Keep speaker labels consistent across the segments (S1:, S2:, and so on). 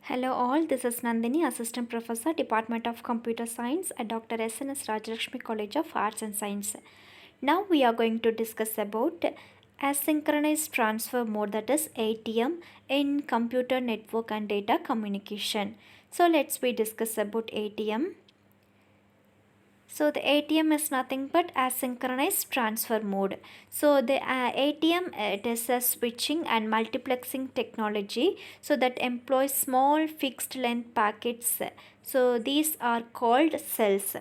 S1: Hello all, this is Nandini, Assistant Professor, Department of Computer Science at Dr. S.N.S. Rajalakshmi College of Arts and Science. Now we are going to discuss about asynchronous transfer mode, that is ATM, in computer network and data communication. So let's we discuss about ATM. So the ATM is nothing but asynchronous transfer mode. So the ATM, it is a switching and multiplexing technology, so that employs small fixed length packets. So these are called cells.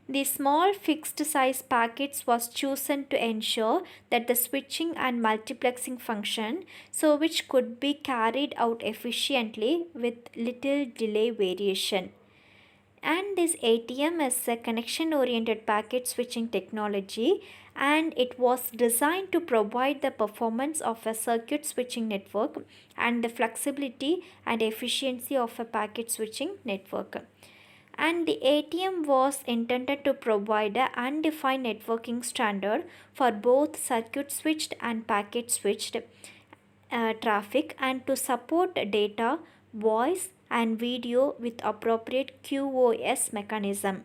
S1: The small fixed size packets was chosen to ensure that the switching and multiplexing function, so which could be carried out efficiently with little delay variation. And this ATM is a connection oriented packet switching technology, and it was designed to provide the performance of a circuit switching network and the flexibility and efficiency of a packet switching network. And the ATM was intended to provide an undefined networking standard for both circuit switched and packet switched traffic, and to support data, voice, and video with appropriate QoS mechanism.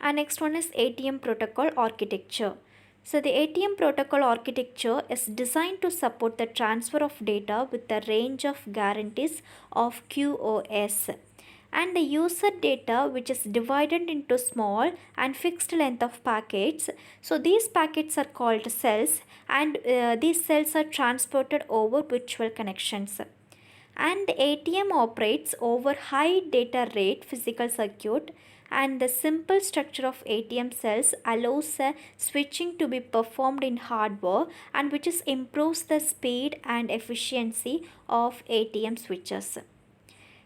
S1: And next one is ATM protocol architecture. So the ATM protocol architecture is designed to support the transfer of data with a range of guarantees of QoS, and the user data, which is divided into small and fixed length of packets. So these packets are called cells, and these cells are transported over virtual connections. And the ATM operates over high data rate physical circuit, and the simple structure of ATM cells allows switching to be performed in hardware, and which is improves the speed and efficiency of ATM switches.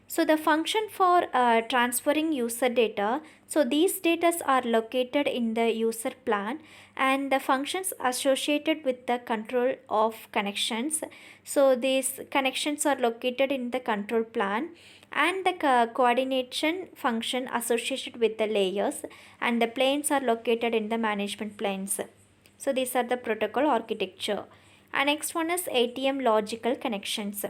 S1: So the function for transferring user data, so these data are located in the user plan, and the functions associated with the control of connections. So these connections are located in the control plan, and the coordination function associated with the layers, and the planes are located in the management planes. So these are the protocol architecture. And next one is ATM logical connections.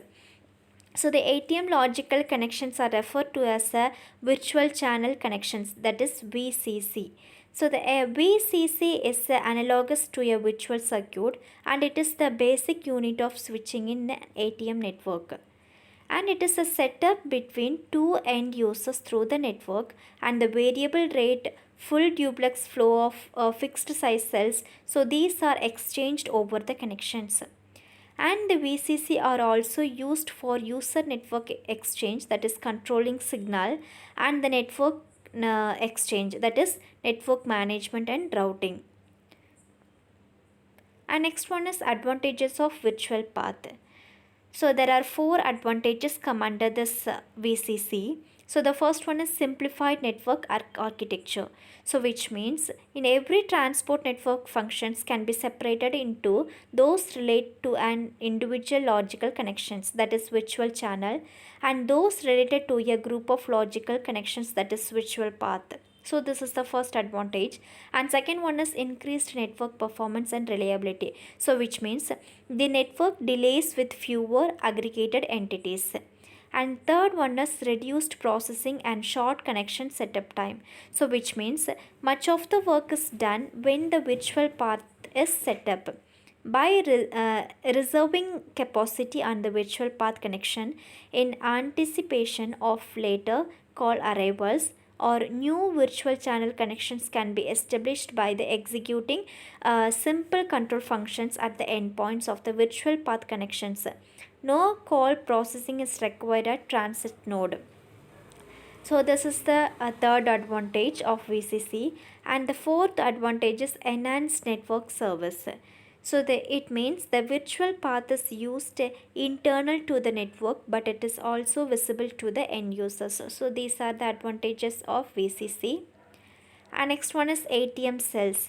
S1: So the ATM logical connections are referred to as a virtual channel connections, that is VCC. So the VCC is analogous to a virtual circuit, and it is the basic unit of switching in an ATM network. And it is a setup between two end users through the network, and the variable rate full duplex flow of fixed size cells. So these are exchanged over the connections. And the VCC are also used for user network exchange, that is controlling signal, and the network exchange, that is network management and routing. And next one is advantages of virtual path. So there are four advantages come under this VCC. So the first one is simplified network architecture. So which means in every transport network functions can be separated into those relate to an individual logical connections, that is virtual channel, and those related to a group of logical connections, that is virtual path. So this is the first advantage. And second one is increased network performance and reliability. So which means the network delays with fewer aggregated entities. And third one is reduced processing and short connection setup time. So which means much of the work is done when the virtual path is set up. By reserving capacity on the virtual path connection in anticipation of later call arrivals, or new virtual channel connections can be established by the executing simple control functions at the endpoints of the virtual path connections. No call processing is required at transit node. So this is the third advantage of VCC. And the fourth advantage is enhanced network service. So it means the virtual path is used internal to the network, but it is also visible to the end users. So these are the advantages of VCC. And next one is ATM cells.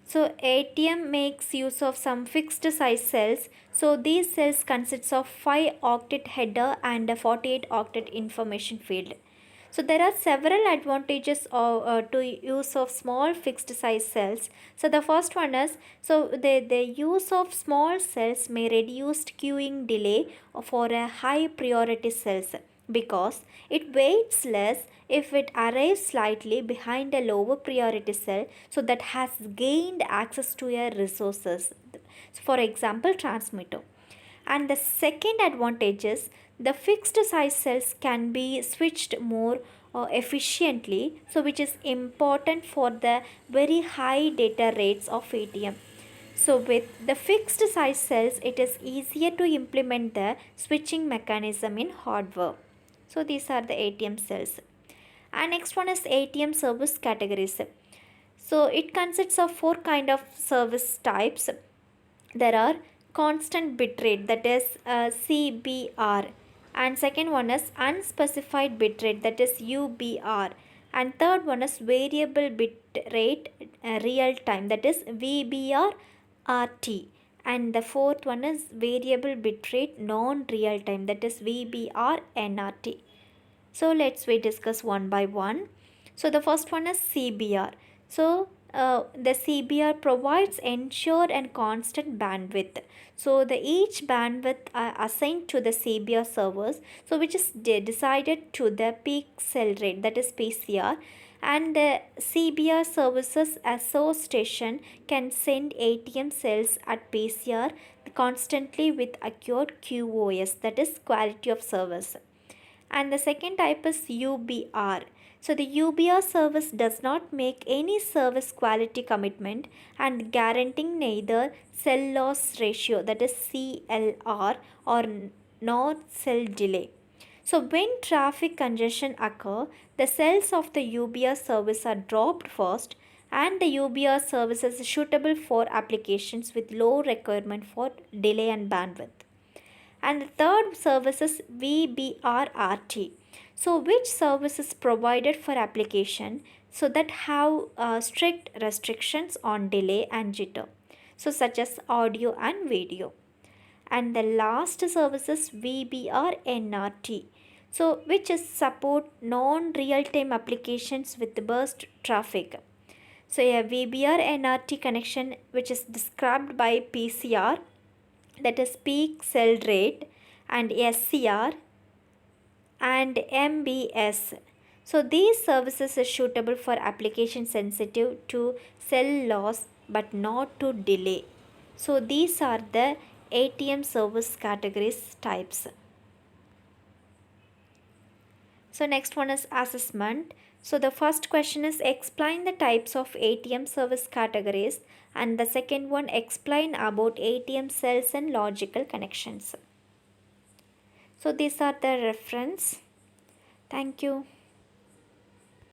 S1: So ATM makes use of some fixed size cells. So these cells consists of 5 octet header and a 48 octet information field. So there are several advantages to use of small fixed size cells. So the first one is, so the use of small cells may reduce queuing delay for a high priority cells because it waits less if it arrives slightly behind a lower priority cell, so that has gained access to a resources. So for example, transmitter. And the second advantage is the fixed size cells can be switched more efficiently, so which is important for the very high data rates of ATM. So with the fixed size cells, it is easier to implement the switching mechanism in hardware. So these are the ATM cells. And next one is ATM service categories. So it consists of four kind of service types. There are constant bitrate, that is CBR, and second one is unspecified bitrate, that is UBR, and third one is variable bitrate real time, that is VBR RT, and the fourth one is variable bitrate non real time, that is VBR NRT. So let's we discuss one by one. So the first one is CBR. So the CBR provides ensured and constant bandwidth. So the each bandwidth assigned to the CBR servers, so which is decided to the peak cell rate, that is PCR, and the CBR services association can send ATM cells at PCR constantly with accurate QoS, that is quality of service. And the second type is UBR. So the UBR service does not make any service quality commitment and guaranteeing neither cell loss ratio, that is CLR, or nor cell delay. So when traffic congestion occur, the cells of the UBR service are dropped first, and the UBR service is suitable for applications with low requirement for delay and bandwidth. And the third service is VBRRT. So which service is provided for application so that have strict restrictions on delay and jitter, so such as audio and video. And the last service is VBRNRT, so which is support non real time applications with burst traffic. So a VBR NRT connection, which is described by PCR, that is peak cell rate, and SCR and MBS. So these services are suitable for application sensitive to cell loss but not to delay. So these are the ATM service categories types. So next one is assessment. So the first question is explain the types of ATM service categories, and the second one explain about ATM cells and logical connections. So these are the reference. Thank you.